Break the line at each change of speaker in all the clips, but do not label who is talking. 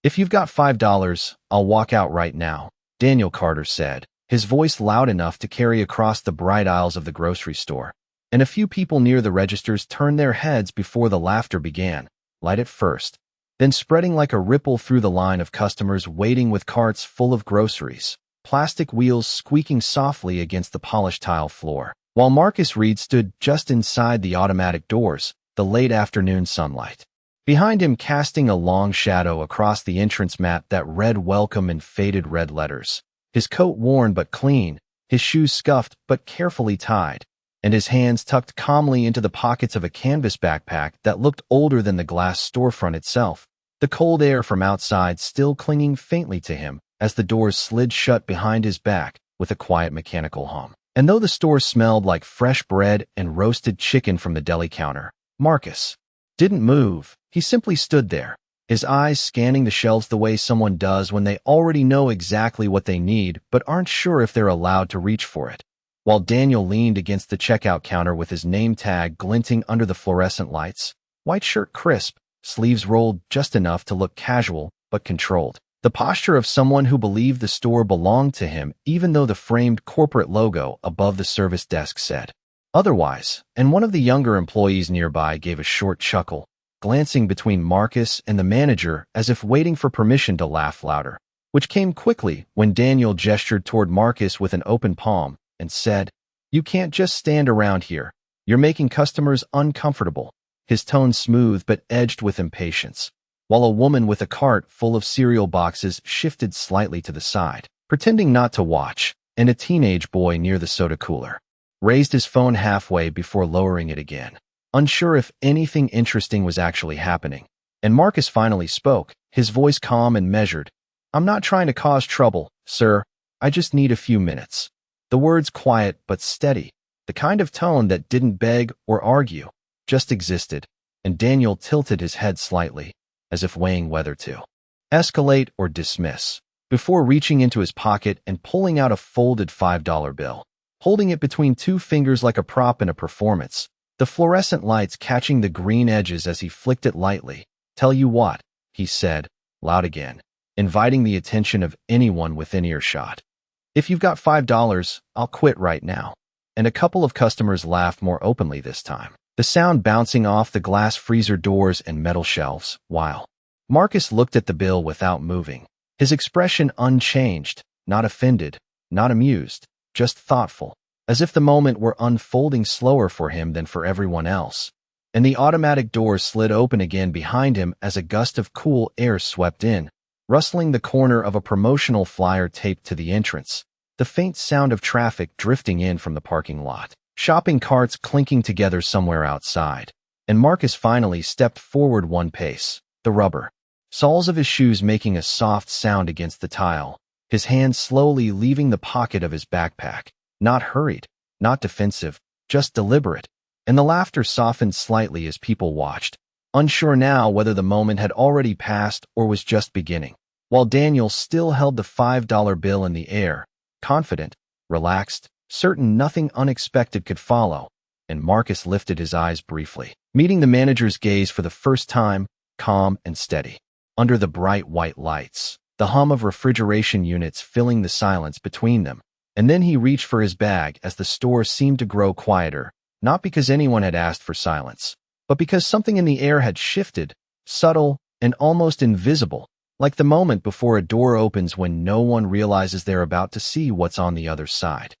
"If you've got $5, I'll walk out right now," Daniel Carter said, his voice loud enough to carry across the bright aisles of the grocery store. And a few people near the registers turned their heads before the laughter began, light at first, then spreading like a ripple through the line of customers waiting with carts full of groceries, plastic wheels squeaking softly against the polished tile floor. While Marcus Reed stood just inside the automatic doors, the late afternoon sunlight behind him casting a long shadow across the entrance mat that read welcome in faded red letters. His coat worn but clean, his shoes scuffed but carefully tied, and his hands tucked calmly into the pockets of a canvas backpack that looked older than the glass storefront itself, the cold air from outside still clinging faintly to him as the doors slid shut behind his back with a quiet mechanical hum. And though the store smelled like fresh bread and roasted chicken from the deli counter, Marcus didn't move. He simply stood there, his eyes scanning the shelves the way someone does when they already know exactly what they need but aren't sure if they're allowed to reach for it. While Daniel leaned against the checkout counter with his name tag glinting under the fluorescent lights, white shirt crisp, sleeves rolled just enough to look casual but controlled. The posture of someone who believed the store belonged to him even though the framed corporate logo above the service desk said otherwise, and one of the younger employees nearby gave a short chuckle, glancing between Marcus and the manager as if waiting for permission to laugh louder, which came quickly when Daniel gestured toward Marcus with an open palm and said, "You can't just stand around here. You're making customers uncomfortable," his tone smooth but edged with impatience, while a woman with a cart full of cereal boxes shifted slightly to the side, pretending not to watch, and a teenage boy near the soda cooler raised his phone halfway before lowering it again, unsure if anything interesting was actually happening. And Marcus finally spoke, his voice calm and measured. "I'm not trying to cause trouble, sir. I just need a few minutes." The words quiet but steady, the kind of tone that didn't beg or argue, just existed, and Daniel tilted his head slightly, as if weighing whether to escalate or dismiss, before reaching into his pocket and pulling out a folded $5 bill, holding it between two fingers like a prop in a performance, the fluorescent lights catching the green edges as he flicked it lightly. "Tell you what," he said, loud again, inviting the attention of anyone within earshot. "If you've got $5, I'll quit right now." And a couple of customers laughed more openly this time, the sound bouncing off the glass freezer doors and metal shelves, while Marcus looked at the bill without moving, his expression unchanged, not offended, not amused, just thoughtful, as if the moment were unfolding slower for him than for everyone else. And the automatic doors slid open again behind him as a gust of cool air swept in, rustling the corner of a promotional flyer taped to the entrance, the faint sound of traffic drifting in from the parking lot, shopping carts clinking together somewhere outside. And Marcus finally stepped forward one pace, the rubber soles of his shoes making a soft sound against the tile, his hand slowly leaving the pocket of his backpack, not hurried, not defensive, just deliberate. And the laughter softened slightly as people watched, unsure now whether the moment had already passed or was just beginning, while Daniel still held the $5 bill in the air, confident, relaxed, certain nothing unexpected could follow. And Marcus lifted his eyes briefly, meeting the manager's gaze for the first time, calm and steady. Under the bright white lights, the hum of refrigeration units filling the silence between them. And then he reached for his bag as the store seemed to grow quieter, not because anyone had asked for silence, but because something in the air had shifted, subtle and almost invisible, like the moment before a door opens when no one realizes they're about to see what's on the other side.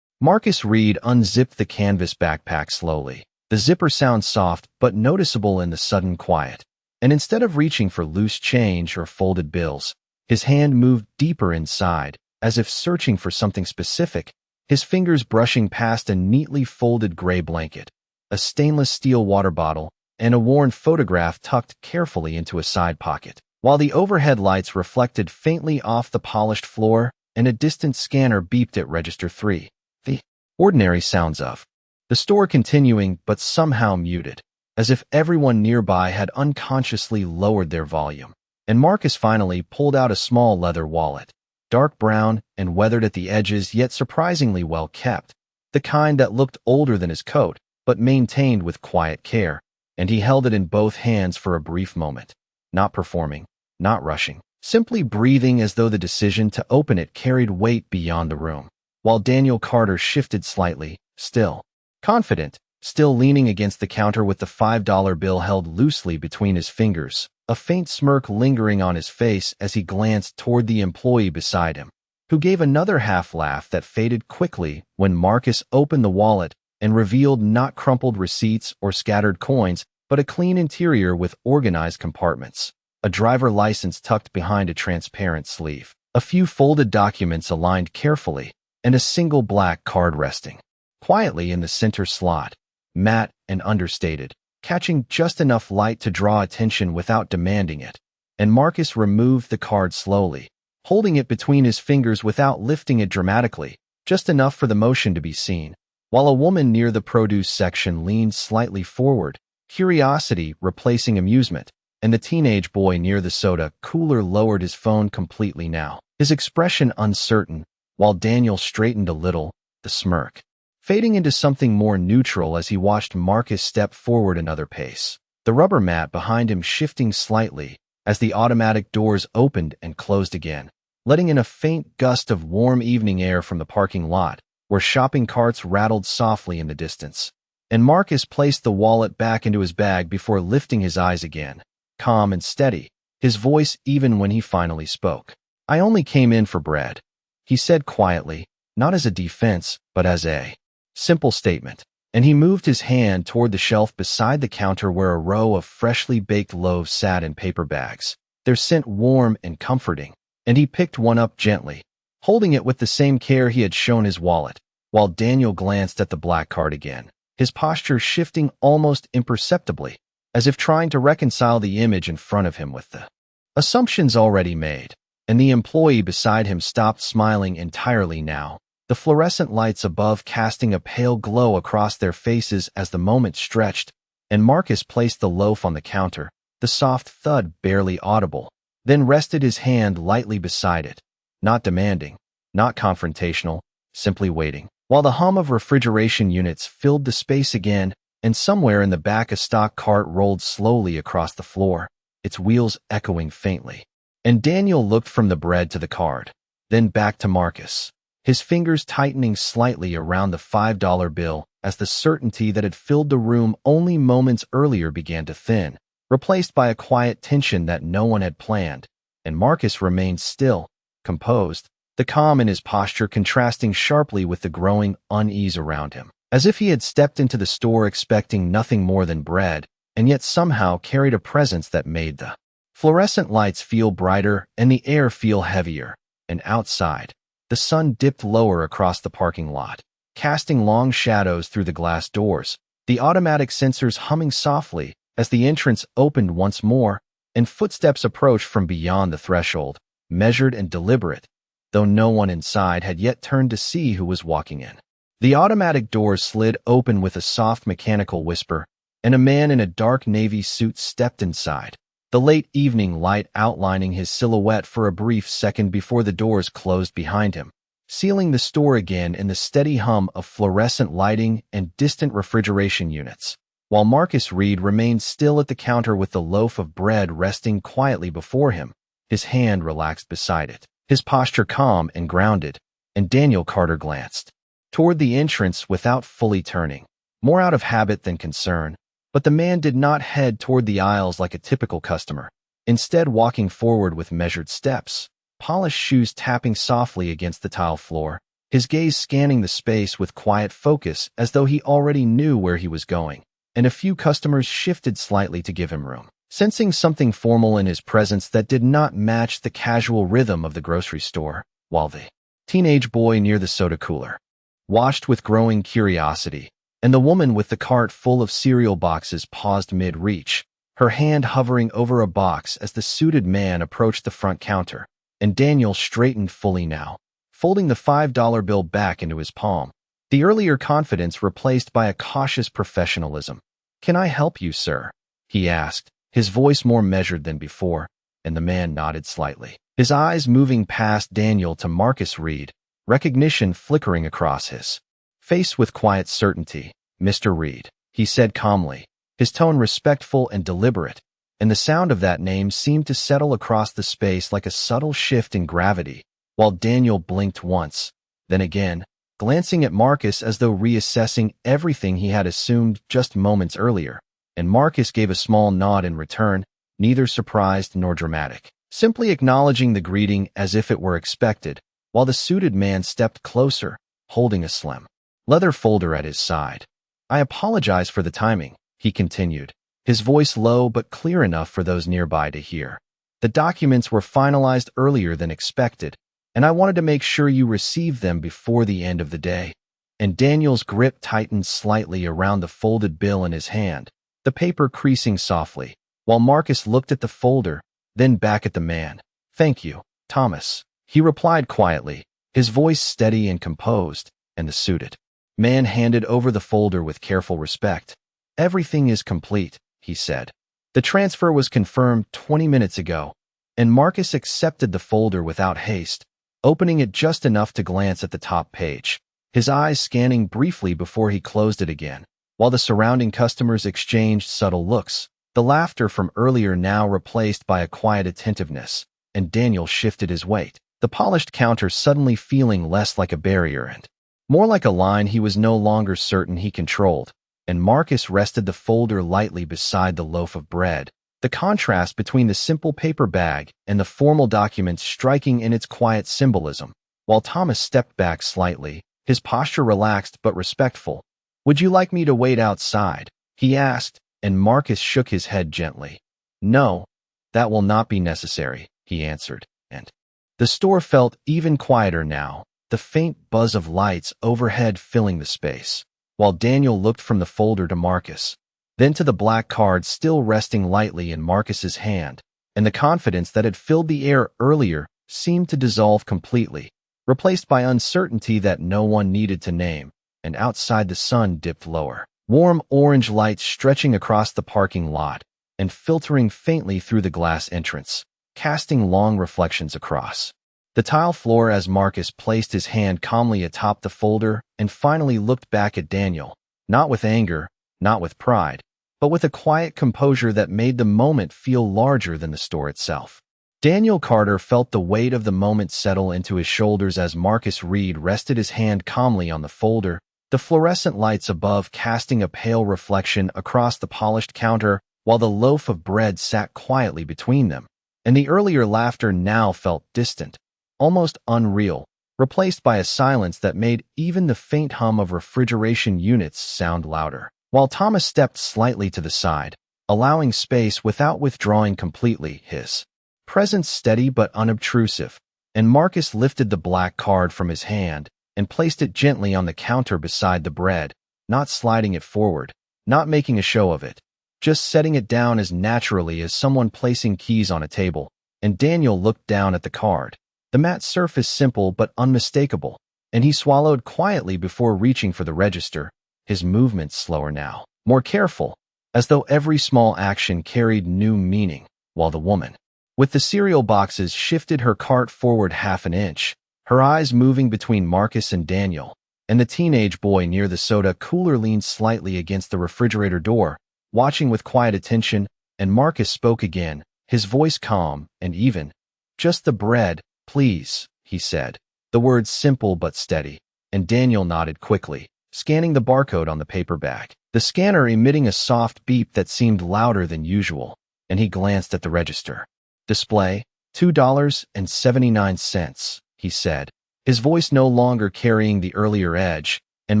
Marcus Reed unzipped the canvas backpack slowly, the zipper sound soft but noticeable in the sudden quiet. And instead of reaching for loose change or folded bills, his hand moved deeper inside, as if searching for something specific, his fingers brushing past a neatly folded gray blanket, a stainless steel water bottle, and a worn photograph tucked carefully into a side pocket, while the overhead lights reflected faintly off the polished floor and a distant scanner beeped at register 3. The ordinary sounds of the store continuing but somehow muted, as if everyone nearby had unconsciously lowered their volume. And Marcus finally pulled out a small leather wallet, dark brown and weathered at the edges yet surprisingly well kept, the kind that looked older than his coat, but maintained with quiet care, and he held it in both hands for a brief moment, not performing, not rushing, simply breathing as though the decision to open it carried weight beyond the room. While Daniel Carter shifted slightly, still confident, still leaning against the counter with the $5 bill held loosely between his fingers, a faint smirk lingering on his face as he glanced toward the employee beside him, who gave another half-laugh that faded quickly when Marcus opened the wallet and revealed not crumpled receipts or scattered coins, but a clean interior with organized compartments, a driver license tucked behind a transparent sleeve, a few folded documents aligned carefully, and a single black card resting quietly in the center slot, matte and understated, catching just enough light to draw attention without demanding it. And Marcus removed the card slowly, holding it between his fingers without lifting it dramatically, just enough for the motion to be seen, while a woman near the produce section leaned slightly forward, curiosity replacing amusement, and the teenage boy near the soda cooler lowered his phone completely now, his expression uncertain, while Daniel straightened a little, the smirk fading into something more neutral as he watched Marcus step forward another pace, the rubber mat behind him shifting slightly as the automatic doors opened and closed again, letting in a faint gust of warm evening air from the parking lot, where shopping carts rattled softly in the distance. And Marcus placed the wallet back into his bag before lifting his eyes again, calm and steady, his voice even when he finally spoke. "I only came in for bread," he said quietly, not as a defense, but as a simple statement. And he moved his hand toward the shelf beside the counter where a row of freshly baked loaves sat in paper bags, their scent warm and comforting, and he picked one up gently, holding it with the same care he had shown his wallet, while Daniel glanced at the black card again, his posture shifting almost imperceptibly, as if trying to reconcile the image in front of him with the assumptions already made. And the employee beside him stopped smiling entirely now, the fluorescent lights above casting a pale glow across their faces as the moment stretched, and Marcus placed the loaf on the counter, the soft thud barely audible, then rested his hand lightly beside it, not demanding, not confrontational, simply waiting, while the hum of refrigeration units filled the space again, and somewhere in the back a stock cart rolled slowly across the floor, its wheels echoing faintly. And Daniel looked from the bread to the card, then back to Marcus, his fingers tightening slightly around the $5 bill as the certainty that had filled the room only moments earlier began to thin, replaced by a quiet tension that no one had planned. And Marcus remained still, composed, the calm in his posture contrasting sharply with the growing unease around him, as if he had stepped into the store expecting nothing more than bread, and yet somehow carried a presence that made the fluorescent lights feel brighter and the air feel heavier. And outside, the sun dipped lower across the parking lot, casting long shadows through the glass doors, the automatic sensors humming softly as the entrance opened once more, and footsteps approached from beyond the threshold, measured and deliberate, though no one inside had yet turned to see who was walking in. The automatic doors slid open with a soft mechanical whisper, and a man in a dark navy suit stepped inside, the late evening light outlining his silhouette for a brief second before the doors closed behind him, sealing the store again in the steady hum of fluorescent lighting and distant refrigeration units, while Marcus Reed remained still at the counter with the loaf of bread resting quietly before him, his hand relaxed beside it, his posture calm and grounded. And Daniel Carter glanced toward the entrance without fully turning, more out of habit than concern. But the man did not head toward the aisles like a typical customer, instead walking forward with measured steps, polished shoes tapping softly against the tile floor, his gaze scanning the space with quiet focus as though he already knew where he was going. And a few customers shifted slightly to give him room, sensing something formal in his presence that did not match the casual rhythm of the grocery store, while the teenage boy near the soda cooler watched with growing curiosity. And the woman with the cart full of cereal boxes paused mid-reach, her hand hovering over a box as the suited man approached the front counter. And Daniel straightened fully now, folding the $5 bill back into his palm, the earlier confidence replaced by a cautious professionalism. "Can I help you, sir?" he asked, his voice more measured than before, and the man nodded slightly, his eyes moving past Daniel to Marcus Reed, recognition flickering across his face with quiet certainty. "Mr. Reed," he said calmly, his tone respectful and deliberate, and the sound of that name seemed to settle across the space like a subtle shift in gravity, while Daniel blinked once, then again, glancing at Marcus as though reassessing everything he had assumed just moments earlier, and Marcus gave a small nod in return, neither surprised nor dramatic, simply acknowledging the greeting as if it were expected, while the suited man stepped closer, holding a slim leather folder at his side. "I apologize for the timing," he continued, his voice low but clear enough for those nearby to hear. "The documents were finalized earlier than expected, and I wanted to make sure you received them before the end of the day." And Daniel's grip tightened slightly around the folded bill in his hand, the paper creasing softly, while Marcus looked at the folder, then back at the man. "Thank you, Thomas," he replied quietly, his voice steady and composed, and the suited man handed over the folder with careful respect. "Everything is complete," he said. "The transfer was confirmed 20 minutes ago," and Marcus accepted the folder without haste, opening it just enough to glance at the top page, his eyes scanning briefly before he closed it again, while the surrounding customers exchanged subtle looks, the laughter from earlier now replaced by a quiet attentiveness, and Daniel shifted his weight, the polished counter suddenly feeling less like a barrier and more like a line he was no longer certain he controlled, and Marcus rested the folder lightly beside the loaf of bread, the contrast between the simple paper bag and the formal document striking in its quiet symbolism, while Thomas stepped back slightly, his posture relaxed but respectful. "Would you like me to wait outside?" he asked, and Marcus shook his head gently. "No, that will not be necessary," he answered, and the store felt even quieter now, the faint buzz of lights overhead filling the space, while Daniel looked from the folder to Marcus, then to the black card still resting lightly in Marcus's hand, and the confidence that had filled the air earlier seemed to dissolve completely, replaced by uncertainty that no one needed to name, and outside the sun dipped lower, warm orange light stretching across the parking lot and filtering faintly through the glass entrance, casting long reflections across the tile floor as Marcus placed his hand calmly atop the folder and finally looked back at Daniel, not with anger, not with pride, but with a quiet composure that made the moment feel larger than the store itself. Daniel Carter felt the weight of the moment settle into his shoulders as Marcus Reed rested his hand calmly on the folder, the fluorescent lights above casting a pale reflection across the polished counter while the loaf of bread sat quietly between them, and the earlier laughter now felt distant, almost unreal, replaced by a silence that made even the faint hum of refrigeration units sound louder, while Thomas stepped slightly to the side, allowing space without withdrawing completely, his presence steady but unobtrusive, and Marcus lifted the black card from his hand and placed it gently on the counter beside the bread, not sliding it forward, not making a show of it, just setting it down as naturally as someone placing keys on a table, and Daniel looked down at the card. The matte surface simple but unmistakable, and he swallowed quietly before reaching for the register, his movements slower now, more careful, as though every small action carried new meaning, while the woman, with the cereal boxes, shifted her cart forward half an inch, her eyes moving between Marcus and Daniel, and the teenage boy near the soda cooler leaned slightly against the refrigerator door, watching with quiet attention, and Marcus spoke again, his voice calm and even. "Just the bread, please," he said, the words simple but steady, and Daniel nodded quickly, scanning the barcode on the paper bag, the scanner emitting a soft beep that seemed louder than usual, and he glanced at the register. "Display, $2.79, he said, his voice no longer carrying the earlier edge, and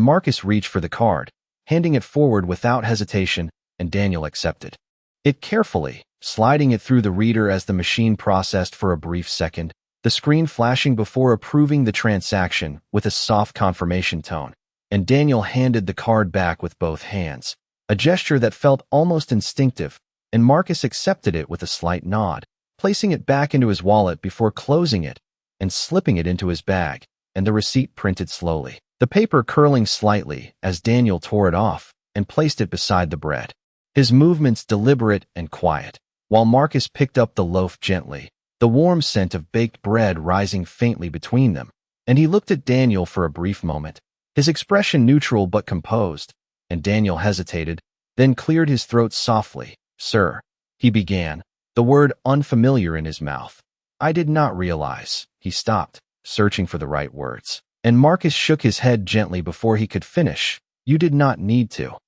Marcus reached for the card, handing it forward without hesitation, and Daniel accepted it carefully, sliding it through the reader as the machine processed for a brief second, the screen flashing before approving the transaction with a soft confirmation tone, and Daniel handed the card back with both hands, a gesture that felt almost instinctive, and Marcus accepted it with a slight nod, placing it back into his wallet before closing it and slipping it into his bag, and the receipt printed slowly, the paper curling slightly as Daniel tore it off and placed it beside the bread, his movements deliberate and quiet, while Marcus picked up the loaf gently, the warm scent of baked bread rising faintly between them, and he looked at Daniel for a brief moment, his expression neutral but composed, and Daniel hesitated, then cleared his throat softly. "Sir," he began, the word unfamiliar in his mouth. I did not realize. He stopped, searching for the right words. And Marcus shook his head gently before he could finish. You did not need to.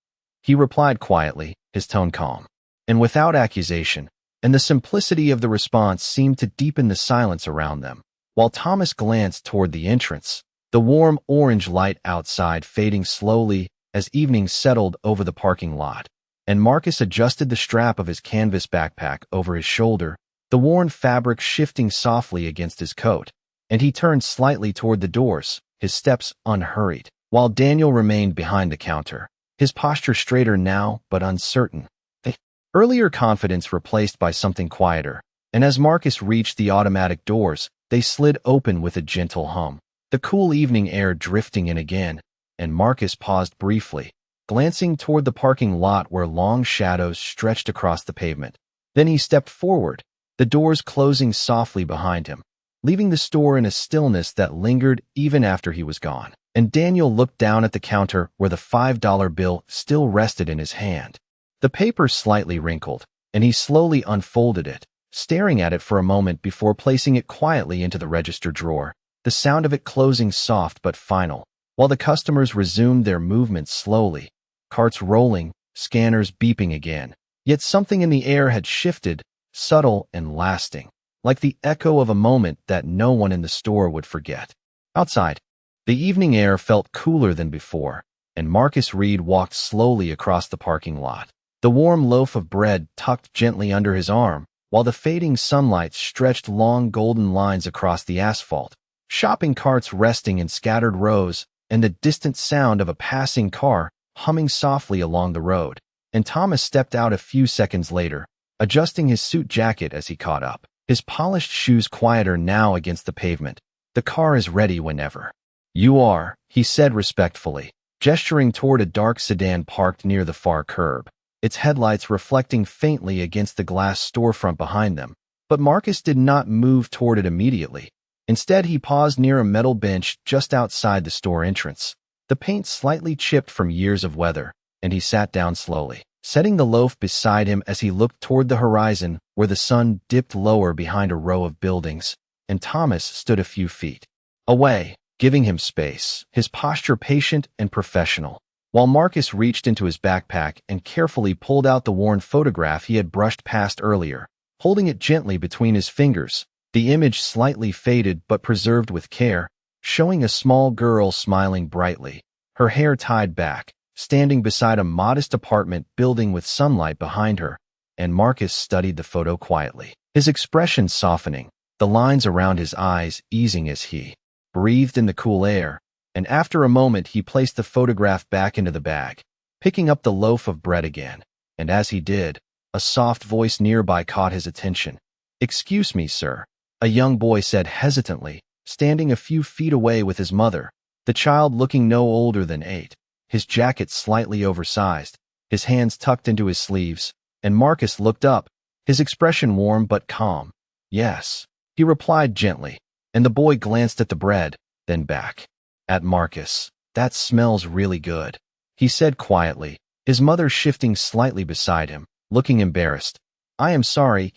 He replied quietly, his tone calm and without accusation, and the simplicity of the response seemed to deepen the silence around them. While Thomas glanced toward the entrance, the warm orange light outside fading slowly as evening settled over the parking lot, and Marcus adjusted the strap of his canvas backpack over his shoulder, the worn fabric shifting softly against his coat, and he turned slightly toward the doors, his steps unhurried, while Daniel remained behind the counter, his posture straighter now but uncertain. The earlier confidence replaced by something quieter, and as Marcus reached the automatic doors, they slid open with a gentle hum, the cool evening air drifting in again, and Marcus paused briefly, glancing toward the parking lot where long shadows stretched across the pavement. Then he stepped forward, the doors closing softly behind him, leaving the store in a stillness that lingered even after he was gone. And Daniel looked down at the counter where the $5 bill still rested in his hand. The paper slightly wrinkled, and he slowly unfolded it, staring at it for a moment before placing it quietly into the register drawer, the sound of it closing soft but final, while the customers resumed their movements slowly, carts rolling, scanners beeping again. Yet something in the air had shifted, subtle and lasting, like the echo of a moment that no one in the store would forget. Outside, the evening air felt cooler than before, and Marcus Reed walked slowly across the parking lot, the warm loaf of bread tucked gently under his arm, while the fading sunlight stretched long golden lines across the asphalt, shopping carts resting in scattered rows, and the distant sound of a passing car humming softly along the road. And Thomas stepped out a few seconds later, adjusting his suit jacket as he caught up, his polished shoes quieter now against the pavement. The car is ready whenever you are, he said respectfully, gesturing toward a dark sedan parked near the far curb, its headlights reflecting faintly against the glass storefront behind them. But Marcus did not move toward it immediately. Instead, he paused near a metal bench just outside the store entrance, the paint slightly chipped from years of weather, and he sat down slowly, setting the loaf beside him as he looked toward the horizon where the sun dipped lower behind a row of buildings, and Thomas stood a few feet away, giving him space, his posture patient and professional, while Marcus reached into his backpack and carefully pulled out the worn photograph he had brushed past earlier, holding it gently between his fingers, the image slightly faded but preserved with care, showing a small girl smiling brightly, her hair tied back, standing beside a modest apartment building with sunlight behind her, and Marcus studied the photo quietly, his expression softening, the lines around his eyes easing as he breathed in the cool air, and after a moment he placed the photograph back into the bag, picking up the loaf of bread again, and as he did, a soft voice nearby caught his attention. "Excuse me, sir," a young boy said hesitantly, standing a few feet away with his mother, the child looking no older than 8, his jacket slightly oversized, his hands tucked into his sleeves, and Marcus looked up, his expression warm but calm. "Yes," he replied gently, and the boy glanced at the bread, then back at Marcus. "That smells really good," he said quietly, his mother shifting slightly beside him, looking embarrassed. "I am sorry,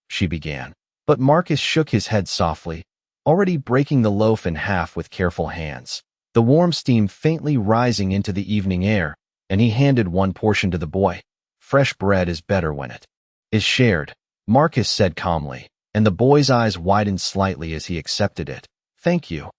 she began. But Marcus shook his head softly, already breaking the loaf in half with careful hands, the warm steam faintly rising into the evening air, and he handed one portion to the boy. "Fresh bread is better when it is shared," Marcus said calmly, and the boy's eyes widened slightly as he accepted it. "Thank you,"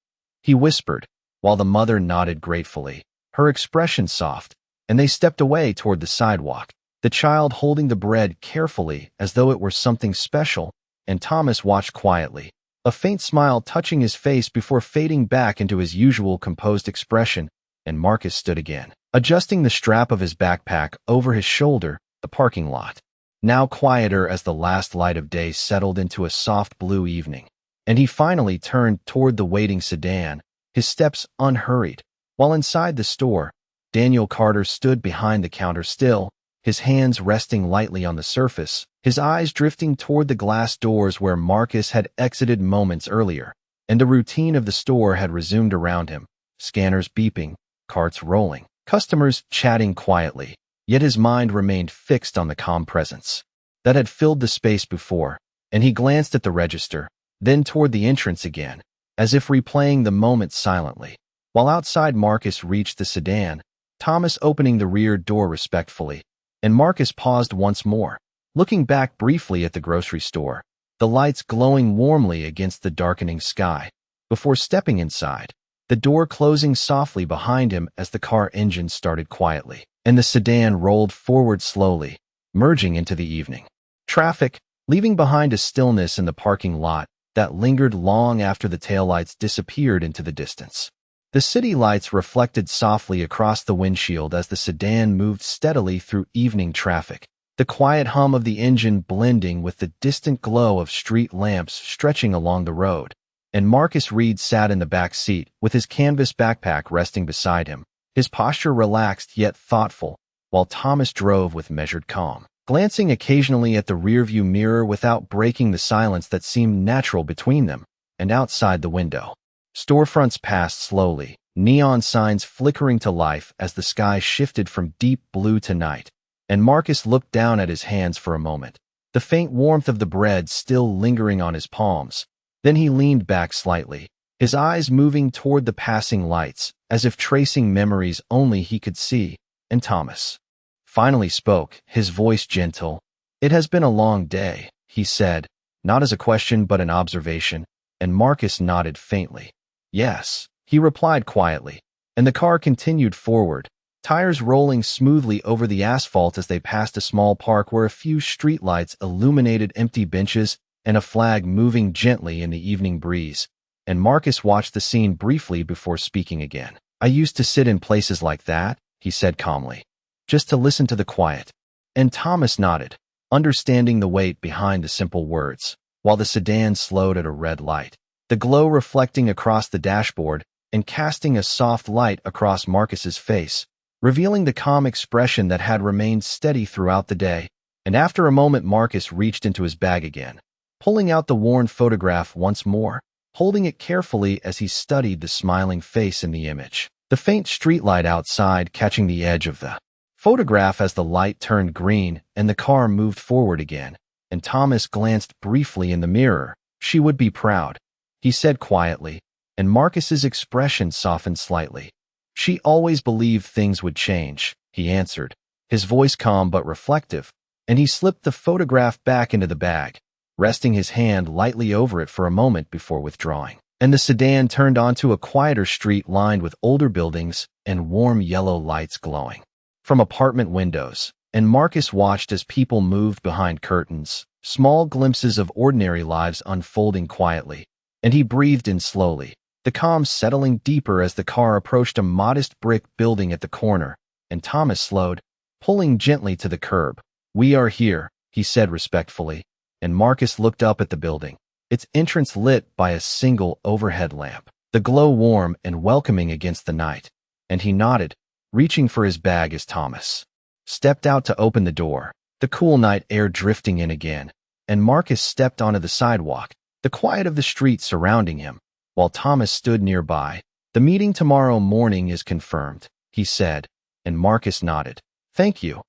he whispered, while the mother nodded gratefully, her expression soft, and they stepped away toward the sidewalk, the child holding the bread carefully as though it were something special, and Thomas watched quietly, a faint smile touching his face before fading back into his usual composed expression, and Marcus stood again, adjusting the strap of his backpack over his shoulder, the parking lot, now quieter as the last light of day settled into a soft blue evening, and he finally turned toward the waiting sedan, his steps unhurried, while inside the store, Daniel Carter stood behind the counter still, his hands resting lightly on the surface, his eyes drifting toward the glass doors where Marcus had exited moments earlier, and the routine of the store had resumed around him, scanners beeping, carts rolling, customers chatting quietly, yet his mind remained fixed on the calm presence that had filled the space before, and he glanced at the register, then toward the entrance again, as if replaying the moment silently. While outside, Marcus reached the sedan, Thomas opening the rear door respectfully, and Marcus paused once more, looking back briefly at the grocery store, the lights glowing warmly against the darkening sky, before stepping inside, the door closing softly behind him as the car engine started quietly, and the sedan rolled forward slowly, merging into the evening traffic, leaving behind a stillness in the parking lot that lingered long after the taillights disappeared into the distance. The city lights reflected softly across the windshield as the sedan moved steadily through evening traffic, the quiet hum of the engine blending with the distant glow of street lamps stretching along the road. And Marcus Reed sat in the back seat with his canvas backpack resting beside him, his posture relaxed yet thoughtful, while Thomas drove with measured calm, glancing occasionally at the rearview mirror without breaking the silence that seemed natural between them. And outside the window, storefronts passed slowly, neon signs flickering to life as the sky shifted from deep blue to night. And Marcus looked down at his hands for a moment, the faint warmth of the bread still lingering on his palms. Then he leaned back slightly, his eyes moving toward the passing lights, as if tracing memories only he could see. And Thomas finally spoke, his voice gentle. "It has been a long day," he said, not as a question but an observation, and Marcus nodded faintly. "Yes," he replied quietly, and the car continued forward, tires rolling smoothly over the asphalt as they passed a small park where a few streetlights illuminated empty benches and a flag moving gently in the evening breeze. And Marcus watched the scene briefly before speaking again. "I used to sit in places like that," he said calmly, "just to listen to the quiet." And Thomas nodded, understanding the weight behind the simple words, while the sedan slowed at a red light, the glow reflecting across the dashboard and casting a soft light across Marcus's face, revealing the calm expression that had remained steady throughout the day. And after a moment, Marcus reached into his bag again, pulling out the worn photograph once more, holding it carefully as he studied the smiling face in the image, the faint streetlight outside catching the edge of the photograph as the light turned green and the car moved forward again. And Thomas glanced briefly in the mirror. "She would be proud," he said quietly, and Marcus's expression softened slightly. "She always believed things would change," he answered, his voice calm but reflective, and he slipped the photograph back into the bag, resting his hand lightly over it for a moment before withdrawing. And the sedan turned onto a quieter street lined with older buildings and warm yellow lights glowing from apartment windows. And Marcus watched as people moved behind curtains, small glimpses of ordinary lives unfolding quietly, and he breathed in slowly, the calm settling deeper as the car approached a modest brick building at the corner. And Thomas slowed, pulling gently to the curb. "We are here," he said respectfully, and Marcus looked up at the building, its entrance lit by a single overhead lamp, the glow warm and welcoming against the night. And he nodded, reaching for his bag as Thomas stepped out to open the door, the cool night air drifting in again. And Marcus stepped onto the sidewalk, the quiet of the street surrounding him, while Thomas stood nearby. "The meeting tomorrow morning is confirmed," he said, and Marcus nodded. "Thank you,"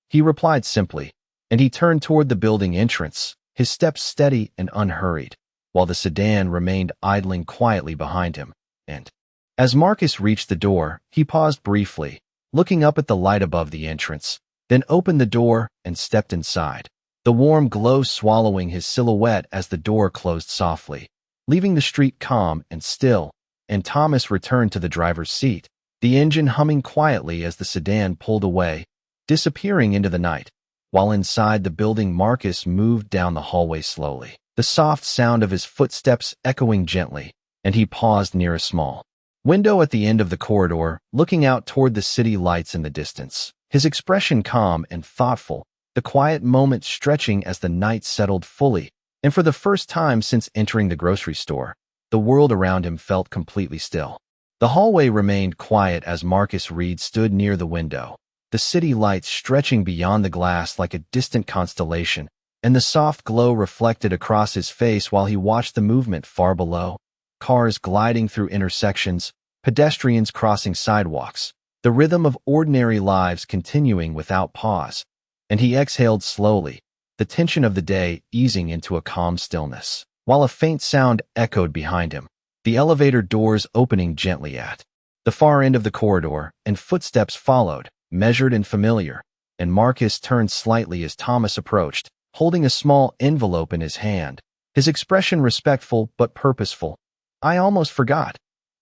he replied simply, and he turned toward the building entrance, his steps steady and unhurried, while the sedan remained idling quietly behind him. And as Marcus reached the door, he paused briefly, looking up at the light above the entrance, then opened the door and stepped inside, the warm glow swallowing his silhouette as the door closed softly, leaving the street calm and still. And Thomas returned to the driver's seat, the engine humming quietly as the sedan pulled away, disappearing into the night. While inside the building, Marcus moved down the hallway slowly, the soft sound of his footsteps echoing gently, and he paused near a small window at the end of the corridor, looking out toward the city lights in the distance, his expression calm and thoughtful, the quiet moment stretching as the night settled fully. And for the first time since entering the grocery store, the world around him felt completely still. The hallway remained quiet as Marcus Reed stood near the window, the city lights stretching beyond the glass like a distant constellation, and the soft glow reflected across his face while he watched the movement far below. Cars gliding through intersections, pedestrians crossing sidewalks, the rhythm of ordinary lives continuing without pause. And he exhaled slowly, the tension of the day easing into a calm stillness, while a faint sound echoed behind him, the elevator doors opening gently at the far end of the corridor, and footsteps followed, measured and familiar, and Marcus turned slightly as Thomas approached, holding a small envelope in his hand, his expression respectful but purposeful. "I almost forgot,"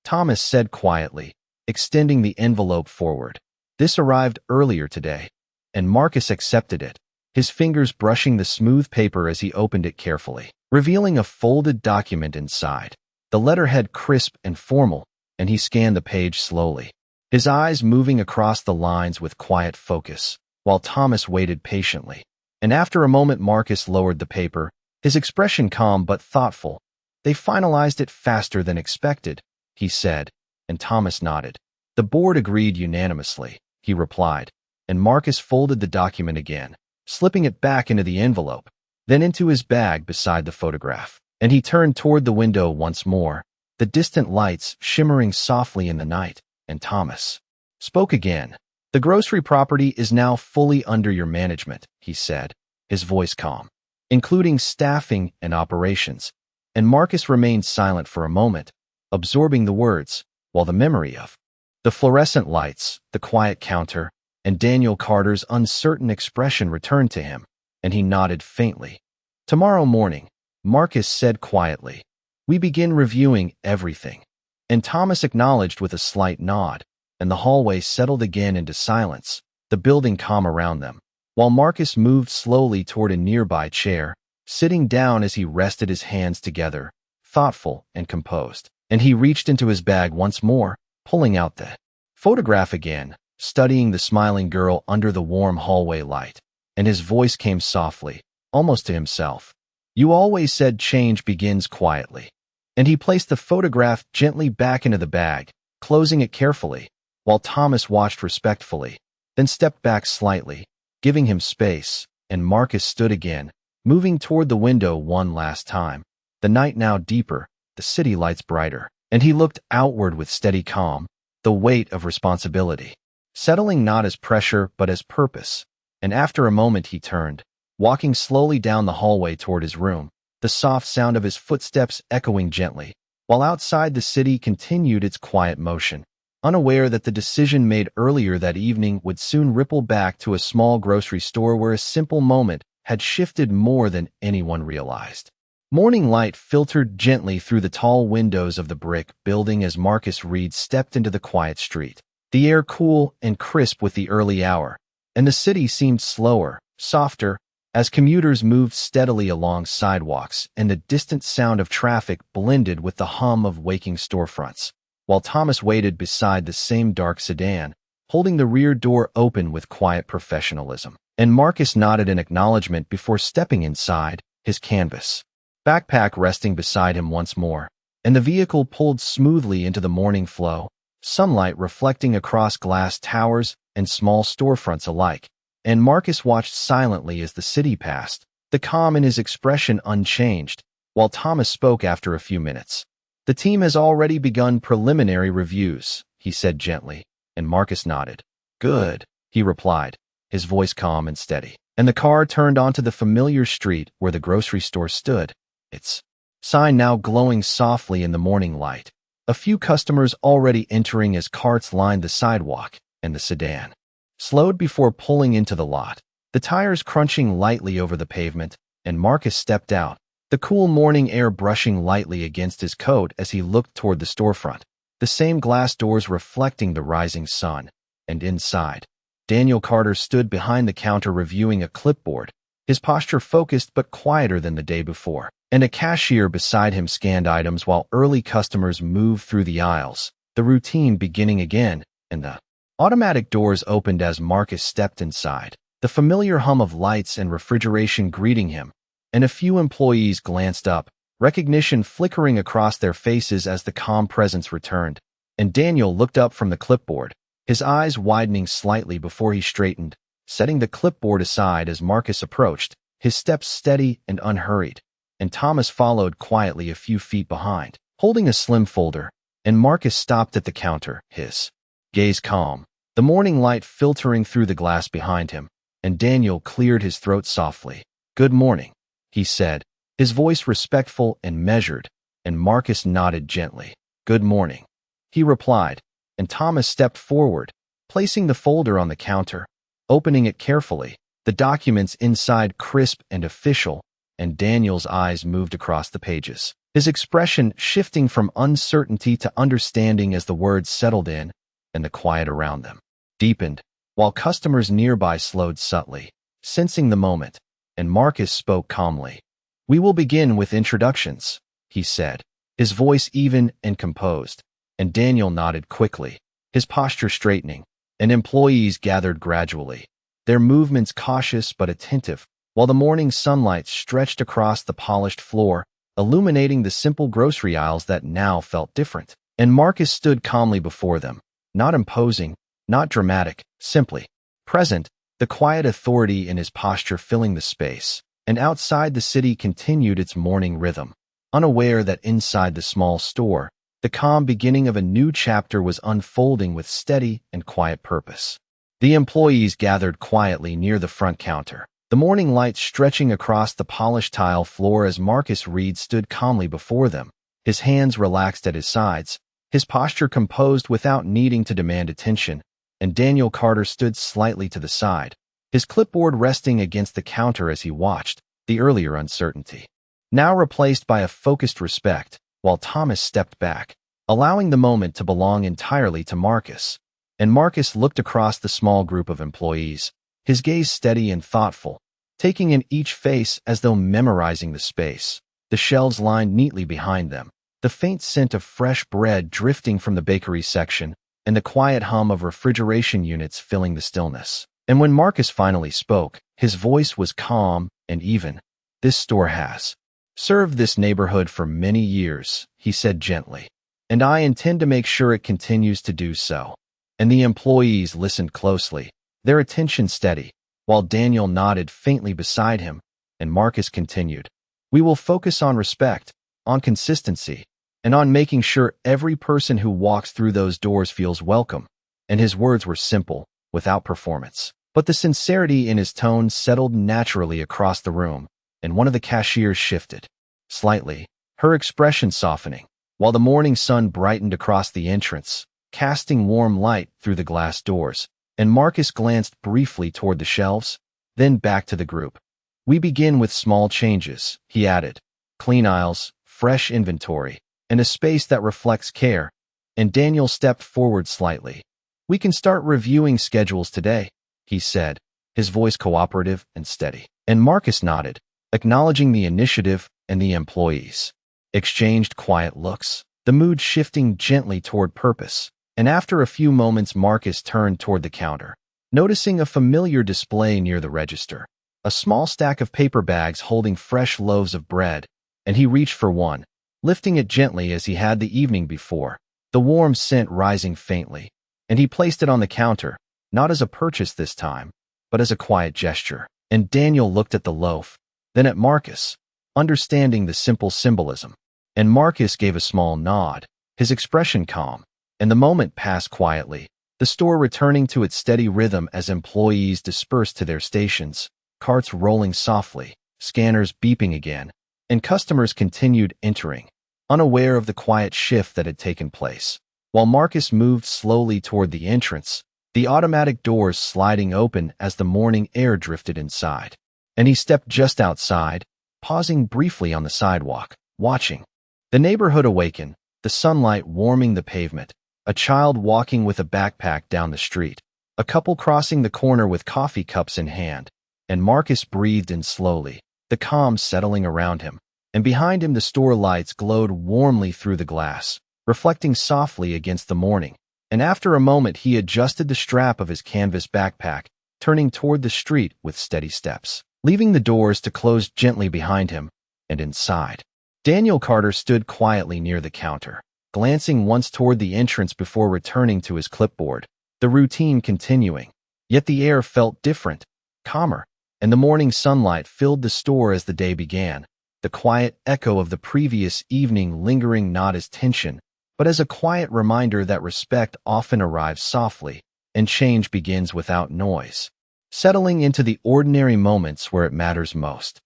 Thomas said quietly, extending the envelope forward. "This arrived earlier today," and Marcus accepted it, his fingers brushing the smooth paper as he opened it carefully, revealing a folded document inside. The letterhead crisp and formal, and he scanned the page slowly, his eyes moving across the lines with quiet focus, while Thomas waited patiently. And after a moment, Marcus lowered the paper, his expression calm but thoughtful. "They finalized it faster than expected," he said, and Thomas nodded. "The board agreed unanimously," he replied, and Marcus folded the document again, slipping it back into the envelope, then into his bag beside the photograph. And he turned toward the window once more, the distant lights shimmering softly in the night, and Thomas spoke again. "The grocery property is now fully under your management," he said, his voice calm, "including staffing and operations." And Marcus remained silent for a moment, absorbing the words, while the memory of the fluorescent lights, the quiet counter, and Daniel Carter's uncertain expression returned to him, and he nodded faintly. "Tomorrow morning," Marcus said quietly, "we begin reviewing everything." And Thomas acknowledged with a slight nod, and the hallway settled again into silence, the building calm around them, while Marcus moved slowly toward a nearby chair, sitting down as he rested his hands together, thoughtful and composed. And he reached into his bag once more, pulling out the photograph again, studying the smiling girl under the warm hallway light, and his voice came softly, almost to himself. "You always said change begins quietly." And he placed the photograph gently back into the bag, closing it carefully, while Thomas watched respectfully, then stepped back slightly, giving him space, and Marcus stood again, moving toward the window one last time. The night now deeper, the city lights brighter, and he looked outward with steady calm, the weight of responsibility, settling not as pressure but as purpose. And after a moment he turned, walking slowly down the hallway toward his room, the soft sound of his footsteps echoing gently, while outside the city continued its quiet motion, unaware that the decision made earlier that evening would soon ripple back to a small grocery store where a simple moment had shifted more than anyone realized. Morning light filtered gently through the tall windows of the brick building as Marcus Reed stepped into the quiet street, the air cool and crisp with the early hour, and the city seemed slower, softer, as commuters moved steadily along sidewalks and the distant sound of traffic blended with the hum of waking storefronts, while Thomas waited beside the same dark sedan, holding the rear door open with quiet professionalism. And Marcus nodded in acknowledgement before stepping inside, his canvas backpack resting beside him once more, and the vehicle pulled smoothly into the morning flow, sunlight reflecting across glass towers and small storefronts alike. And Marcus watched silently as the city passed, the calm in his expression unchanged, while Thomas spoke after a few minutes. "The team has already begun preliminary reviews," he said gently, and Marcus nodded. "Good," he replied, his voice calm and steady. And the car turned onto the familiar street where the grocery store stood, its sign now glowing softly in the morning light. A few customers already entering as carts lined the sidewalk, and the sedan slowed before pulling into the lot, the tires crunching lightly over the pavement, and Marcus stepped out, the cool morning air brushing lightly against his coat as he looked toward the storefront, the same glass doors reflecting the rising sun. And inside, Daniel Carter stood behind the counter reviewing a clipboard, his posture focused but quieter than the day before, and a cashier beside him scanned items while early customers moved through the aisles, the routine beginning again, and the automatic doors opened as Marcus stepped inside, the familiar hum of lights and refrigeration greeting him, and a few employees glanced up, recognition flickering across their faces as the calm presence returned. And Daniel looked up from the clipboard, his eyes widening slightly before he straightened, setting the clipboard aside as Marcus approached, his steps steady and unhurried. And Thomas followed quietly a few feet behind, holding a slim folder, and Marcus stopped at the counter, his gaze calm, the morning light filtering through the glass behind him, and Daniel cleared his throat softly. "Good morning," he said, his voice respectful and measured, and Marcus nodded gently. "Good morning," he replied, and Thomas stepped forward, placing the folder on the counter, opening it carefully, the documents inside crisp and official, and Daniel's eyes moved across the pages, his expression shifting from uncertainty to understanding as the words settled in, and the quiet around them deepened, while customers nearby slowed subtly, sensing the moment, and Marcus spoke calmly. "We will begin with introductions," he said, his voice even and composed, and Daniel nodded quickly, his posture straightening, and employees gathered gradually, their movements cautious but attentive, while the morning sunlight stretched across the polished floor, illuminating the simple grocery aisles that now felt different. And Marcus stood calmly before them, not imposing, not dramatic, simply present, the quiet authority in his posture filling the space. And outside the city continued its morning rhythm, unaware that inside the small store, the calm beginning of a new chapter was unfolding with steady and quiet purpose. The employees gathered quietly near the front counter, the morning light stretching across the polished tile floor as Marcus Reed stood calmly before them, his hands relaxed at his sides, his posture composed without needing to demand attention, and Daniel Carter stood slightly to the side, his clipboard resting against the counter as he watched, the earlier uncertainty now replaced by a focused respect, while Thomas stepped back, allowing the moment to belong entirely to Marcus. And Marcus looked across the small group of employees, his gaze steady and thoughtful, taking in each face as though memorizing the space, the shelves lined neatly behind them, the faint scent of fresh bread drifting from the bakery section, and the quiet hum of refrigeration units filling the stillness. And when Marcus finally spoke, his voice was calm and even. "This store has served this neighborhood for many years," he said gently, "and I intend to make sure it continues to do so." And the employees listened closely, their attention steady, while Daniel nodded faintly beside him, and Marcus continued, "We will focus on respect, on consistency, and on making sure every person who walks through those doors feels welcome." And his words were simple, without performance, but the sincerity in his tone settled naturally across the room, and one of the cashiers shifted slightly, her expression softening, while the morning sun brightened across the entrance, casting warm light through the glass doors, and Marcus glanced briefly toward the shelves, then back to the group. "We begin with small changes," he added, "clean aisles, fresh inventory, and a space that reflects care." And Daniel stepped forward slightly. "We can start reviewing schedules today," he said, his voice cooperative and steady. And Marcus nodded, acknowledging the initiative, and the employees exchanged quiet looks, the mood shifting gently toward purpose. And after a few moments, Marcus turned toward the counter, noticing a familiar display near the register, a small stack of paper bags holding fresh loaves of bread, and he reached for one, lifting it gently as he had the evening before, the warm scent rising faintly, and he placed it on the counter, not as a purchase this time, but as a quiet gesture. And Daniel looked at the loaf, then at Marcus, understanding the simple symbolism. And Marcus gave a small nod, his expression calm, and the moment passed quietly, the store returning to its steady rhythm as employees dispersed to their stations, carts rolling softly, scanners beeping again, and customers continued entering, unaware of the quiet shift that had taken place. While Marcus moved slowly toward the entrance, the automatic doors sliding open as the morning air drifted inside. And he stepped just outside, pausing briefly on the sidewalk, watching the neighborhood awaken, the sunlight warming the pavement, a child walking with a backpack down the street, a couple crossing the corner with coffee cups in hand, and Marcus breathed in slowly, the calm settling around him, and behind him the store lights glowed warmly through the glass, reflecting softly against the morning. And after a moment he adjusted the strap of his canvas backpack, turning toward the street with steady steps, leaving the doors to close gently behind him. And inside, Daniel Carter stood quietly near the counter, glancing once toward the entrance before returning to his clipboard, the routine continuing. Yet the air felt different, calmer, and the morning sunlight filled the store as the day began, the quiet echo of the previous evening lingering not as tension, but as a quiet reminder that respect often arrives softly, and change begins without noise. settling into the ordinary moments where it matters most.